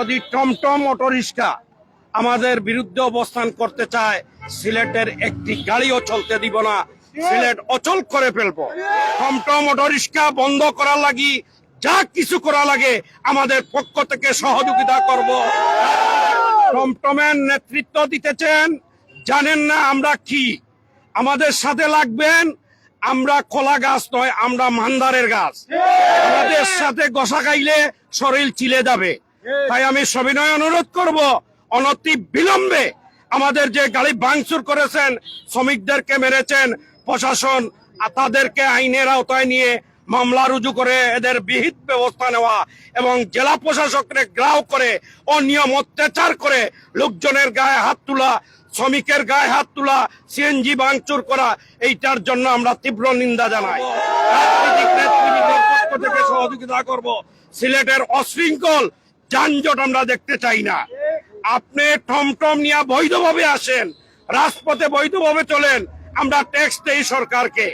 যদি টমটম অটোরিক্সা আমাদের বিরুদ্ধে অবস্থান করতে চায়, সিলেটের একটি গাড়িও চলতে দিব না, সিলেট অচল করে ফেলবো। টমটম অটোরিক্সা বন্ধ করার লাগি যা কিছু করা লাগে আমাদের পক্ষ থেকে সহযোগিতা করব। টমটমের নেতৃত্ব দিতেছেন, জানেন না আমরা কি, আমাদের সাথে লাগবেন। আমরা কলা গাছ নয়, আমরা মান্দারের গাছ। আমাদের সাথে গসা খাইলে শরীর চিলে যাবে। তাই আমি সবিনয় অনুরোধ করব, অনতি বিলম্বে আমাদের যে গাড়ি ভাঙচুর করেছেন, শ্রমিকদেরকে মেরেছেন, প্রশাসন তাদেরকে আইনের আওতায় নিয়ে মামলা রুজু করে এদের বিহিত ব্যবস্থা নেওয়া এবং জেলা প্রশাসককে গ্রাহ করে অনিয়ম অত্যাচার করে লোকজনের গায়ে হাত তোলা, শ্রমিকের গায়ে হাত তোলা, সিএনজি ভাঙচুর করা, এইটার জন্য আমরা তীব্র নিন্দা জানাই। রাজনৈতিক নেতৃবৃন্দের পক্ষ থেকে সহযোগিতা করব। সিলেটের অশৃঙ্খল যানজট আমরা দেখতে চাই না। আপনি টমটম নিয়ে বৈধভাবে আসেন, রাজপথে বৈধভাবে চলেন, আমরা ট্যাক্স দেই সরকারকে।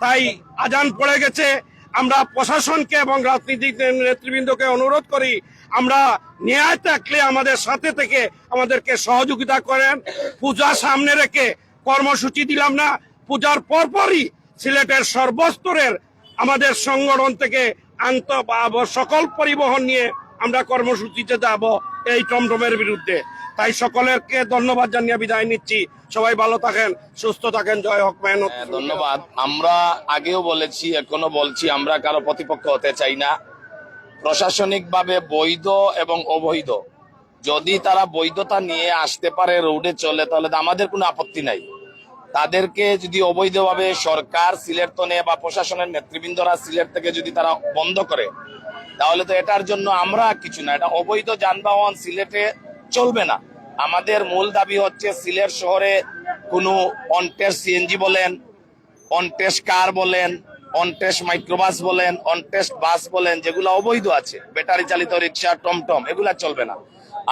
তাই আজান পড়ে গেছে, আমরা প্রশাসনকে এবং রাজনৈতিক নেতৃবৃন্দকে অনুরোধ করি, আমরা ন্যায় থাকলে আমাদের সাথে থেকে আমাদেরকে সহযোগিতা করেন। পূজা সামনে রেখে কর্মসূচি দিলাম না, পূজার পরপরই সিলেটের সর্বস্তরের আমাদের সংগঠন থেকে সকল পরিবহন নিয়ে আমরা কর্মসূচিতে যাব এই টমটমের বিরুদ্ধে। তাই সকলকে ধন্যবাদ জানিয়ে বিদায় নিচ্ছি। সবাই ভালো থাকেন, সুস্থ থাকেন। জয় হোক মেহনত। ধন্যবাদ। আমরা আগেও বলেছি, এখনো বলছি, আমরা কারো প্রতিপক্ষ হতে চাই না। প্রশাসনিকভাবে বৈধ এবং অবৈধ, যদি তারা বৈধতা নিয়ে আসতে পারে, রোডে চলে, তাহলে আমাদের কোনো আপত্তি নাই। তাদেরকে যদি অবৈধভাবে সরকার সিলেট তনে বা প্রশাসনের নেতৃবৃন্দরা সিলেট থেকে যদি তারা বন্ধ করে, তাহলে তো এটার জন্য আমরা কিছু না। এটা অবৈধ যানবাহন সিলেটে চলবে না। আমাদের মূল দাবি হচ্ছে সিলেট শহরে কোনো অনটেস্ট সিএনজি বলেন, অনটেস্ট কার বলেন, অনটেস্ট মাইক্রোবাস বলেন, অনটেস্ট বাস বলেন, যেগুলো অবৈধ আছে, ব্যাটারি চালিত রিক্সা, টমটম, এগুলা চলবে না।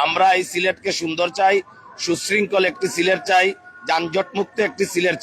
আমরা এই সিলেটকে সুন্দর চাই, সুশৃঙ্খল একটি সিলেট চাই, যানজট মুক্ত একটি সিলেট চাই।